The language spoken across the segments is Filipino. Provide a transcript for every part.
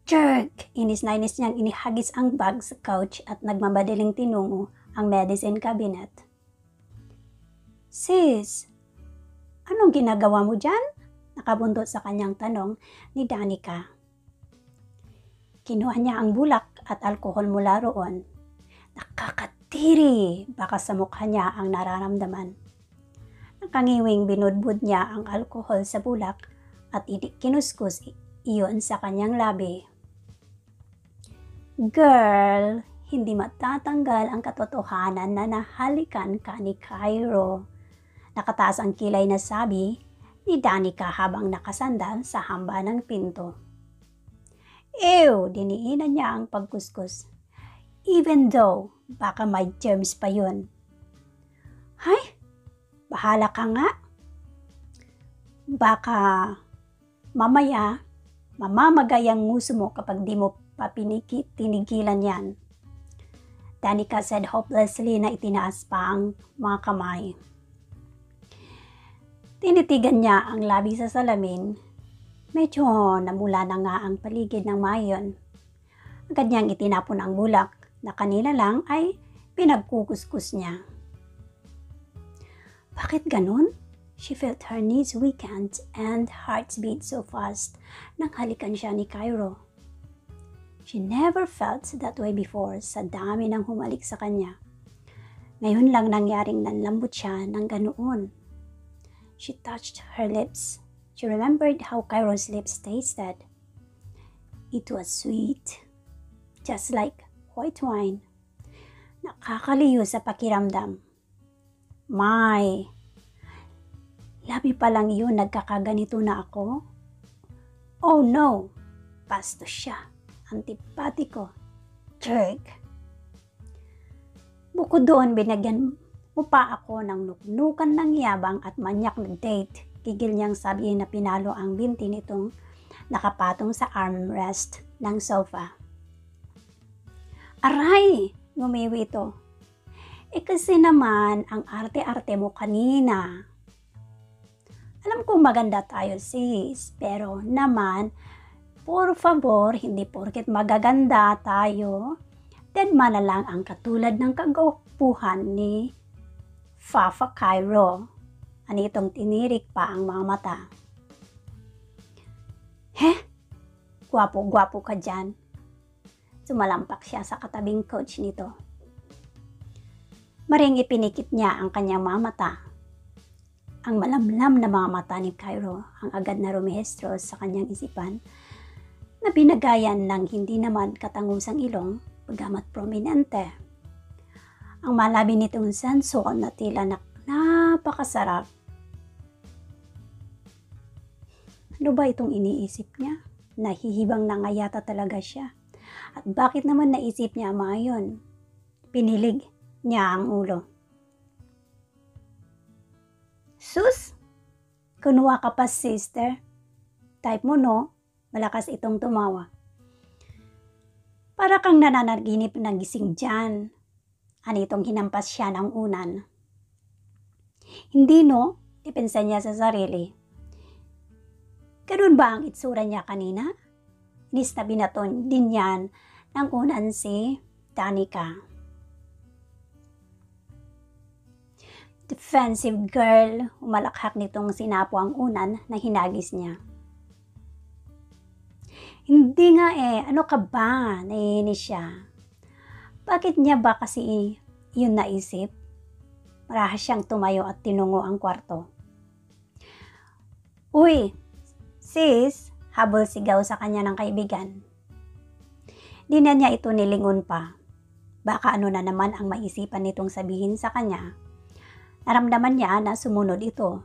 Jerk! Inis na inis niyang inihagis ang bag sa couch at nagmamadaling tinungo ang medicine cabinet. Sis, anong ginagawa mo dyan? Nakabundot sa kanyang tanong ni Danica. Kinuha niya ang bulak at alkohol mula roon. Nakakatiri! Baka sa mukha niya ang nararamdaman. Nakangiwing binudbud niya ang alkohol sa bulak at kinuskus iyon sa kanyang labi. Girl, hindi matatanggal ang katotohanan na nahalikan ka ni Cairo. Nakataas ang kilay na sabi ni Danica habang nakasandal sa hamba ng pinto. Ew, diniinan niya ang pagkuskus. Even though, baka may germs pa yun. Hay, bahala ka nga. Baka mamaya, mamamagay ang nguso mo kapag di mo tinigilan yan. Danica said hopelessly na itinaas pa ang mga kamay. Tinitigan niya ang labi sa salamin. Medyo namula na nga ang paligid ng mayon. Agad niyang itinapon ang bulak na kanina lang ay pinagkukuskus niya. Bakit ganun? She felt her knees weakened and hearts beat so fast nang halikan siya ni Cairo. She never felt that way before sa dami ng humalik sa kanya. Ngayon lang nangyaring nanlambot siya ng ganoon. She touched her lips. She remembered how Cairo's lips tasted. It was sweet, just like white wine. Nakakaliyo sa pakiramdam. My, labi pa lang yun nagkakaganito na ako? Oh no, bastos siya. Antipatiko. Jerk. Bukod doon, binagyan mo pa ako ng nuknukan ng yabang at manyak na date. Gigil niyang sabihin na pinalo ang binti nitong nakapatong sa armrest ng sofa. Aray! Ngumiwi ito. Kasi naman, ang arte-arte mo kanina. Alam kong maganda tayo sis, pero naman, por favor, hindi porket magaganda tayo, deadma na lang ang katulad ng kagaupuhan ni Fafa Cairo. Anitong tinirik pa ang mga mata. Gwapo-gwapo ka dyan. Sumalampak siya sa katabing coach nito. Maring ipinikit niya ang kanyang mga mata. Ang malamlam na mga mata ni Cairo ang agad na rumehestro sa kanyang isipan na binagayan ng hindi naman katangusang ilong, bagamat prominente. Ang malabi nitong senso na tila napakasarap. Ano ba itong iniisip niya? Nahihibang na nga yata talaga siya. At bakit naman naisip niya mayon? Pinilig niya ang ulo. Sus! Kunuha ka pa sister. Type mo no? Malakas itong tumawa. Para kang nananaginip na gising dyan. Anitong hinampas siya ng unan. Hindi no? Depensa niya sa sarili. Ganun ba ang itsura niya kanina? Inis na binaton din yan ng unan si Danica. Defensive girl, umalakhak nitong sinapo ang unan na hinagis niya. Hindi nga ano ka ba? Naiinis siya. Bakit niya ba kasi yun naisip? Marahas siyang tumayo at tinungo ang kwarto. Uy, sis, habol sigaw sa kanya ng kaibigan. Di na niya ito nilingon pa. Baka ano na naman ang maisipan nitong sabihin sa kanya. Naramdaman niya na sumunod ito.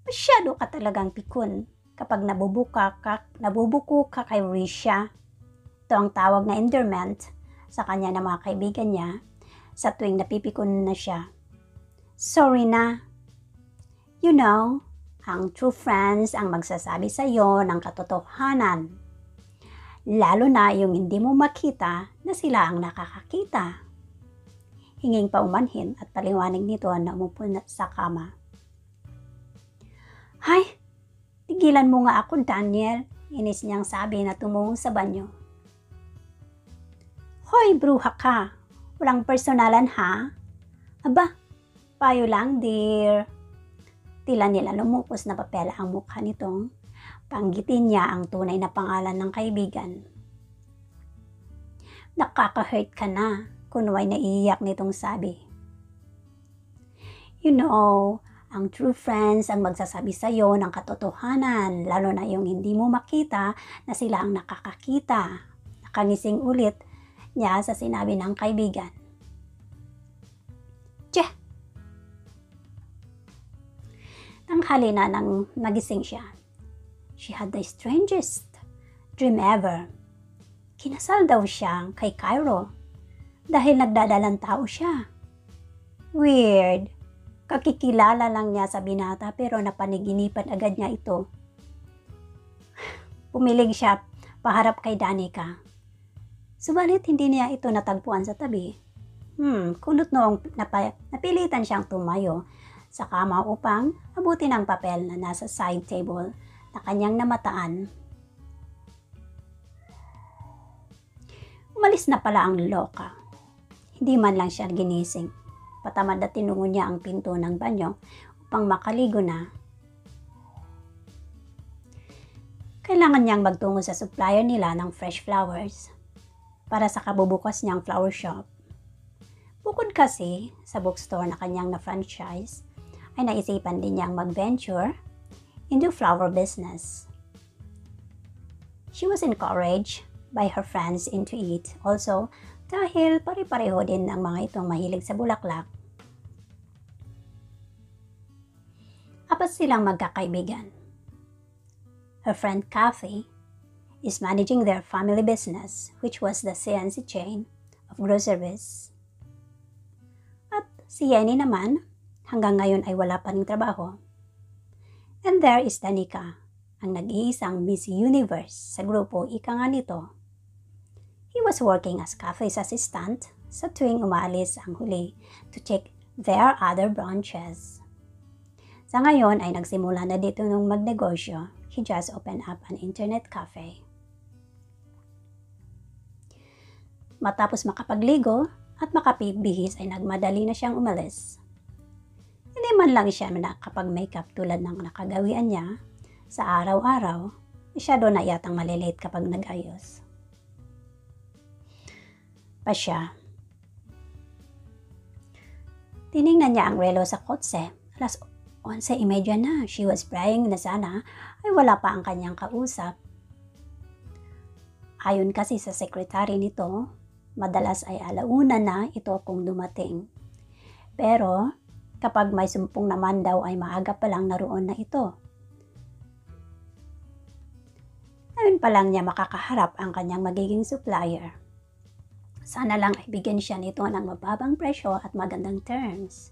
Masyado ka talagang pikon kapag nabubuko ka kay Risha. Ito ang tawag na endearment sa kanya ng mga kaibigan niya sa tuwing napipikon na siya. Sorry na. You know, ang true friends ang magsasabi sa iyo ng katotohanan. Lalo na yung hindi mo makita na sila ang nakakakita. Hinging paumanhin at paliwanag nito na umupo sa kama. Hay, tigilan mo nga ako Daniel. Inis niyang sabi na tumungo sa banyo. Hoy, bruha ka! Walang personalan ha? Aba, payo lang dear. Tila nila lumupos na papel ang mukha nitong panggitin niya ang tunay na pangalan ng kaibigan. Nakaka-hurt ka na, kunway naiiyak nitong sabi. You know, ang true friends ang magsasabi sa iyo ng katotohanan, lalo na yung hindi mo makita na sila ang nakakakita. Nakangising ulit niya sa sinabi ng kaibigan. Tiyah! Tanghali na nang nagising siya. She had the strangest dream ever. Kinasal daw siya kay Cairo dahil nagdadalang tao siya. Weird. Kakikilala lang niya sa binata pero napaniginipan agad niya ito. Pumilig siya paharap kay Danica. Subalit hindi niya ito natagpuan sa tabi. Kulot noong napilitan siyang tumayo sa kama upang abutin ang papel na nasa side table na kanyang namataan. Umalis na pala ang loka. Hindi man lang siya ginising. Patamad na tinungo niya ang pinto ng banyo upang makaligo na. Kailangan niyang magtungo sa supplier nila ng fresh flowers para sa kabubukas niyang flower shop. Bukod kasi sa bookstore na kanyang na-franchise, ay naisipan din niyang mag-venture into flower business. She was encouraged by her friends into it also dahil pare-pareho din ang mga itong mahilig sa bulaklak. Apat silang magkakaibigan. Her friend Kathy is managing their family business, which was the CNC chain of groceries. At si Yenny naman, hanggang ngayon ay wala pa ring trabaho. And there is Danica, ang nag-iisang Miss Universe sa grupo ika nga nito. He was working as Kathy's assistant sa tuwing umaalis ang huli to check their other branches. Sa ngayon ay nagsimula na dito nung magnegosyo. He just opened up an internet cafe. Matapos makapagligo at makapibihis ay nagmadali na siyang umalis. Hindi man lang siya nakapag-makeup tulad ng nakagawian niya sa araw-araw. Masyado na yatang malilate kapag nag-ayos. Pa siya. Tiningnan niya ang relo sa kotse. Alas 11:30 na. She was praying na sana ay wala pa ang kanyang kausap. Ayon kasi sa sekretary nito, madalas ay alauna na ito kung dumating. Pero kapag may sumpong naman daw ay maaga pa lang naroon na ito. Ngayon pa lang niya makakaharap ang kanyang magiging supplier. Sana lang ay bigyan siya nito ng mababang presyo at magandang terms.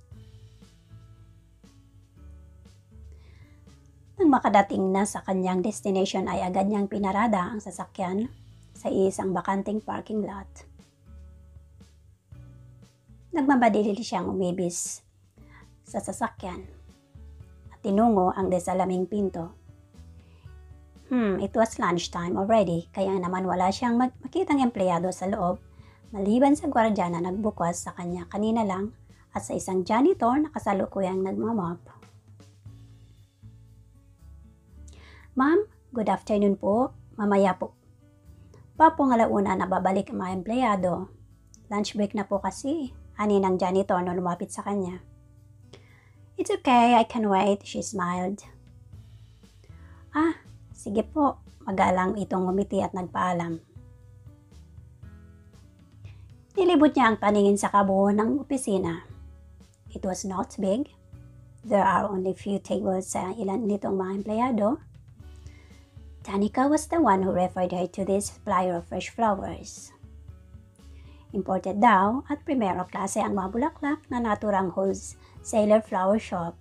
Nang makadating na sa kanyang destination ay agad niyang pinarada ang sasakyan sa isang bakanting parking lot. Nagmamadali siyang umibis sa sasakyan at tinungo ang desalaming pinto. It was lunchtime already kaya naman wala siyang makitang empleyado sa loob maliban sa gwardiya na nagbukas sa kanya kanina lang at sa isang janitor na kasalukuyang nagmamop. Ma'am, good afternoon po. Mamaya po. Papong alauna na babalik ang mga empleyado. Lunch break na po kasi. Ani ng janitor na lumapit sa kanya. It's okay, I can wait, she smiled. Ah, sige po. Magalang itong ngumiti at nagpaalam. Nilibot niya ang paningin sa kabuuan ng opisina. It was not big. There are only few tables sa ilan nitong mga empleyado. Danica was the one who referred her to this supplier of fresh flowers. Imported daw at primero klase ang mga bulaklak na naturang wholesaler flower shop.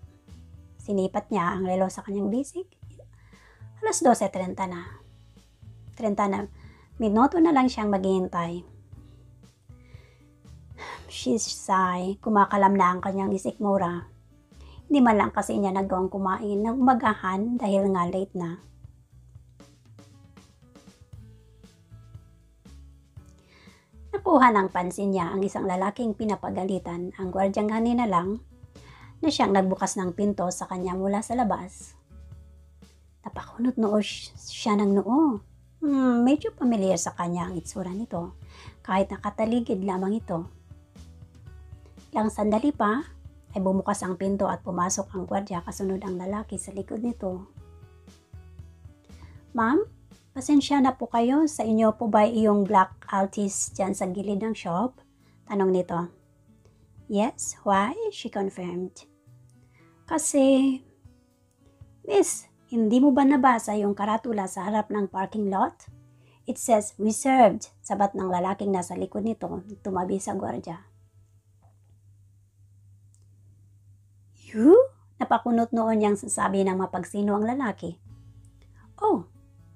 Sinipat niya ang relo sa kanyang basic. Alas 12:30 na. 30 na. Minuto na lang siyang maghihintay. She sighed. Kumakalam na ang kanyang isikmura. Hindi man lang kasi niya nagawang kumain ng umagahan dahil nga late na. Nakuha ng pansin niya ang isang lalaking pinapagalitan ang gwardyang kanina lang na siyang nagbukas ng pinto sa kanya mula sa labas. Napakunot noo siya ng noo. Medyo pamilyar sa kanya ang itsura nito, kahit nakataligid lamang ito. Ilang sandali pa, ay bumukas ang pinto at pumasok ang gwardya kasunod ang lalaki sa likod nito. Ma'am, pasensya na po kayo, sa inyo po ba iyong black Altis dyan sa gilid ng shop? Tanong nito. Yes, why? She confirmed. Kasi, Miss, hindi mo ba nabasa yung karatula sa harap ng parking lot? It says reserved, sabat ng lalaking nasa likod nito, tumabi sa gwardya. You? Napakunot noon niyang sasabi ng mapagsino ang lalaki. Oh,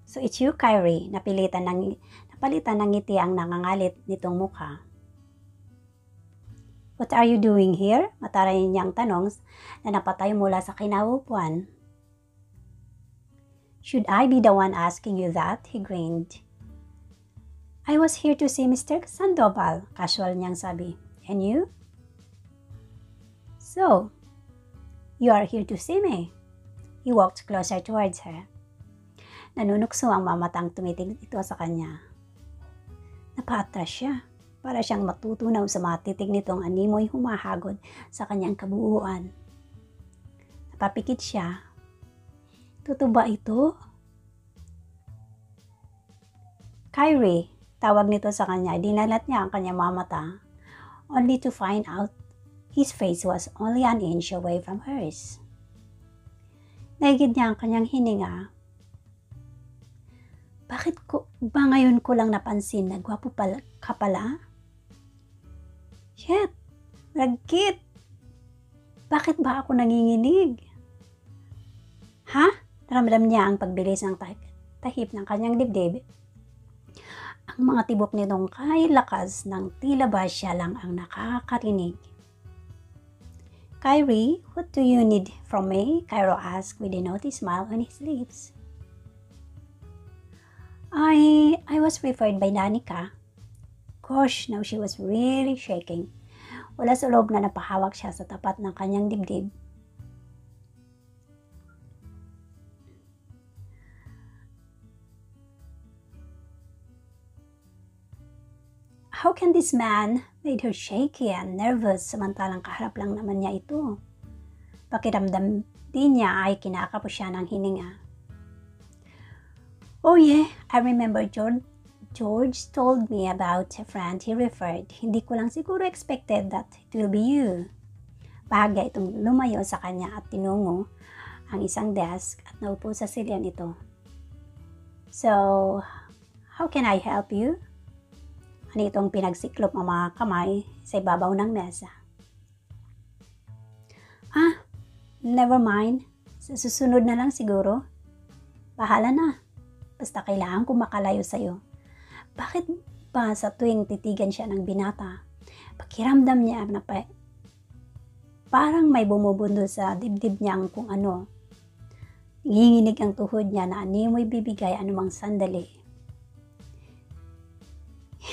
so it's you, Kyrie, napalitan ng ngiti ang nangangalit nitong mukha. What are you doing here? Mataray niyang tanong na napatay mula sa kinaupuan. Should I be the one asking you that? He grinned. I was here to see Mr. Sandoval, casual niyang sabi. And you? So, you are here to see me. He walked closer towards her. Nanunukso ang mamatang tumitig ito sa kanya. Napaatras siya. Para siyang matutunaw sa matitig nitong animoy humahagod sa kanyang kabuuan. Napapikit siya. Totoo ba ito? Kyrie, tawag nito sa kanya. Dinalat niya ang kanyang mamata, only to find out his face was only an inch away from hers. Naigid niya ang kanyang hininga. Bakit ko ba ngayon ko lang napansin na gwapo ka pala? Shit! Ragkit! Bakit ba ako nanginginig? Ha? Naramdam niya ang pagbilis ng tahip ng kanyang dibdib. Ang mga tibok nitong kahit lakas ng tila ba siya lang ang nakakarinig. Kyrie, what do you need from me? Cairo asked with a naughty smile on his lips. I was referred by Danica. Gosh, now she was really shaking. Wala sa loob na napahawak siya sa tapat ng kanyang dibdib. How can this man made her shaky and nervous samantalang kaharap lang naman niya ito? Pakiramdam din niya ay kinakapos siya ng hininga. Oh yeah, I remember George told me about a friend he referred. Hindi ko lang siguro expected that it will be you. Bahaga itong lumayo sa kanya at tinungo ang isang desk at naupo sa silya nito. So, how can I help you? Ano itong pinagsiklop ang mga kamay sa ibabaw ng mesa. Never mind. Sa susunod na lang siguro. Bahala na. Basta kailangan ko makalayo sa'yo. Bakit ba sa tuwing titigan siya ng binata, pakiramdam niya na parang may bumubundo sa dibdib niyang kung ano. Nanginginig ang tuhod niya na animoy bibigay anumang sandali.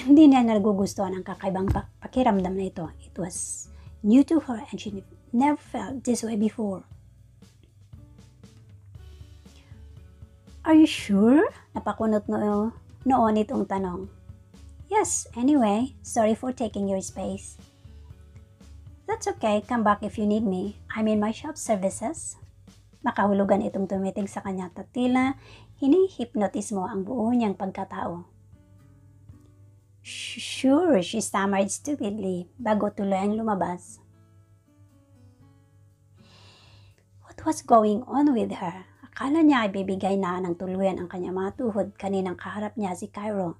Hindi niya nagugustuhan ang kakaibang pakiramdam na ito. It was new to her and she never felt this way before. Are you sure? Napakunot noon itong tanong. Yes, anyway, sorry for taking your space. That's okay, come back if you need me. I'm in my shop services. Makahulugan itong tumitig sa kanya at tila hinihipnotismo ang buo niyang pagkatao. Sure, she stammered stupidly bago tuloy ang lumabas. What was going on with her? Akala niya ay bibigay na ng tuluyan ang kanyang mga tuhod kaninang kaharap niya si Cairo.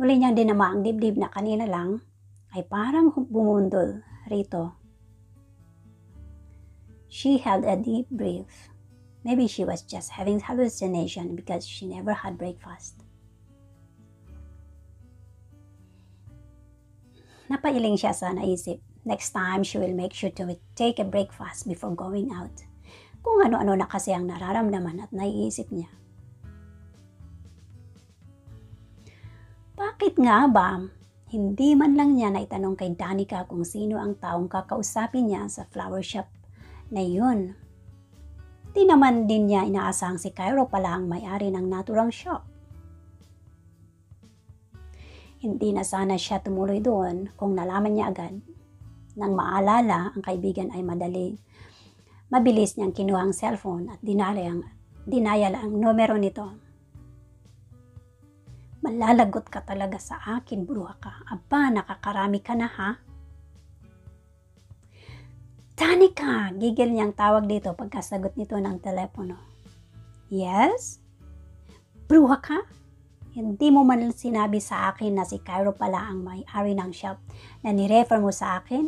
Muli niyang dinama ang dibdib na kanina lang ay parang bumundol rito. She held a deep breath. Maybe she was just having hallucination because she never had breakfast. Napailing siya sa naisip. Next time, she will make sure to take a breakfast before going out. Kung ano-ano na kasi ang nararamdaman at naiisip niya. Bakit nga ba? Hindi man lang niya naitanong kay Danica kung sino ang taong kakausapin niya sa flower shop na yun. Di naman din niya inaasahang si Cairo pala ang may-ari ng naturang shop. Hindi na sana siya tumuloy doon kung nalaman niya agad. Nang maalala, ang kaibigan ay mabilis niyang kinuha ang cellphone at dinayal ang numero nito. Malalagot ka talaga sa akin, bruha ka. Aba, nakakarami ka na ha? Danica! Gigil niyang tawag dito pagkasagot nito ng telepono. Yes? Bruha ka? Hindi mo man sinabi sa akin na si Cairo pala ang may-ari ng shop na nirefer mo sa akin?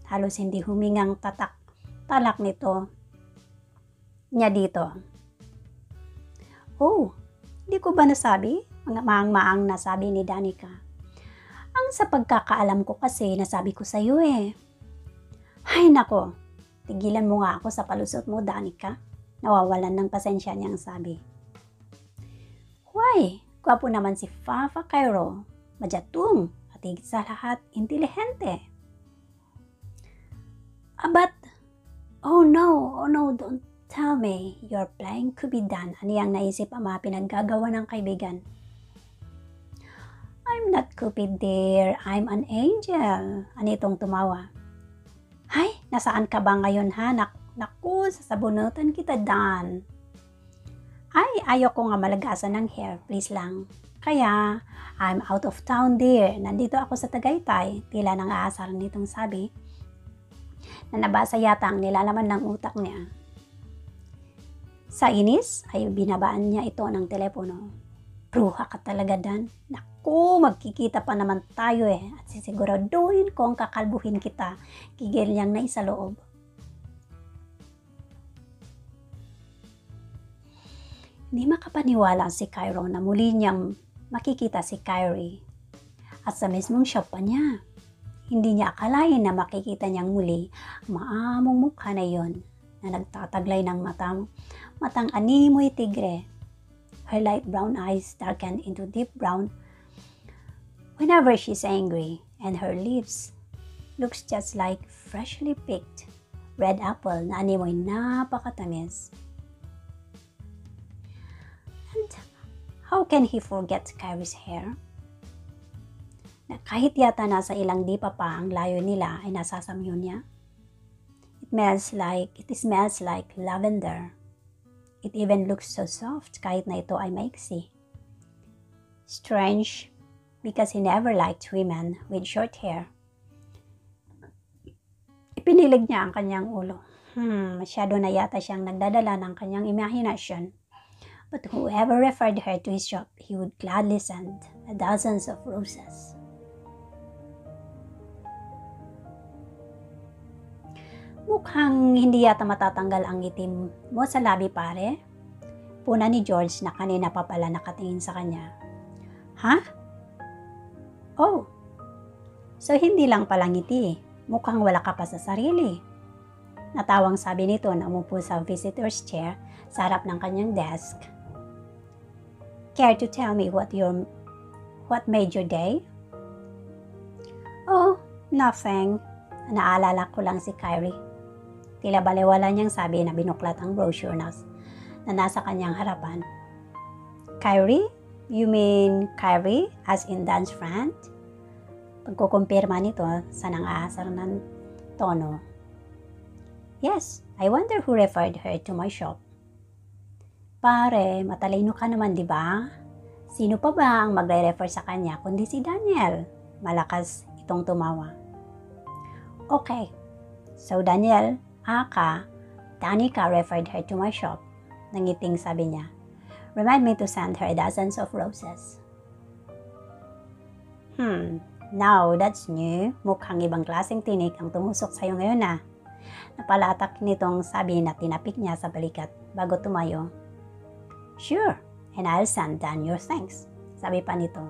Halos hindi humingang talak nito niya dito. Oh, hindi ko ba nasabi? Maang-maang nasabi ni Danica. Ang sa pagkakaalam ko kasi nasabi ko sa iyo eh. Ay nako, tigilan mo nga ako sa palusot mo, Danica. Nawawalan ng pasensya niyang sabi. Why? Gwapo naman si Papa Cairo. Madyatong at higit sa lahat, intelihente. But, oh no, don't tell me you're playing kubidan. Ano yung naisip ang mga pinaggagawa ng kaibigan? I'm not Cupid, dear. I'm an angel. Anitong tumawa. Ay, nasaan ka ba ngayon ha? Naku, sasabunutan kita, Dan. Ay, ayoko nga malagasan ng hair. Please lang. Kaya, I'm out of town, dear. Nandito ako sa Tagaytay. Tila nang aasar nitong sabi na nabasa yata ang nilalaman ng utak niya. Sa inis, ay binabaan niya ito ng telepono. Bruha ka talaga, Dan. Naku, magkikita pa naman tayo eh. At sisiguraduhin kong kakalbuhin kita. Gigil niyang naisaloob. Hindi makapaniwala si Cairo na muli niyang makikita si Kyrie. At sa mismong shop pa niya. Hindi niya akalain na makikita niyang muli ang maamong mukha na yon na nagtataglay ng matang animoy tigre. Her light brown eyes darken into deep brown whenever she's angry, and her lips looks just like freshly picked red apple na animoy napakatamis. And how can he forget Kyrie's hair? Na kahit yata nasa ilang dipa pa ang layo nila ay nasasamyo niya. It smells like lavender. It even looks so soft kahit na ito ay maiksi. Strange, because he never liked women with short hair. Ipinilig niya ang kanyang ulo. Masyado na yata siyang nagdadala ng kanyang imahinasyon. But whoever referred her to his shop, he would gladly send dozens of roses. Mukhang hindi yata matatanggal ang itim mo sa labi, pare. Puna ni George na kanina pa pala nakatingin sa kanya. Ha? Oh, so hindi lang pala ngiti. Mukhang wala ka pa sa sarili. Natawang sabi nito na umupo sa visitor's chair sa harap ng kanyang desk. Care to tell me what made your day? Oh, nothing. Naalala ko lang si Kyrie. Tila balewala niyang sabi na binuklat ang brochure na nasa kanyang harapan. Kyrie? You mean Kyrie as in Dan's friend? Pagkukumpirma nito sa nang-aasar ng tono. Yes, I wonder who referred her to my shop. Pare, matalino ka naman, di ba? Sino pa ba ang magre-refer sa kanya kundi si Daniel? Malakas itong tumawa. Okay, so Daniel, Danica referred her to my shop. Nangiting sabi niya. Remind me to send her dozens of roses. Now that's new. Mukhang ibang klaseng tinik ang tumusok sa'yo ngayon na. Napalatak nitong sabi na tinapik niya sa balikat bago tumayo. Sure, and I'll send Dan your thanks. Sabi pa nito.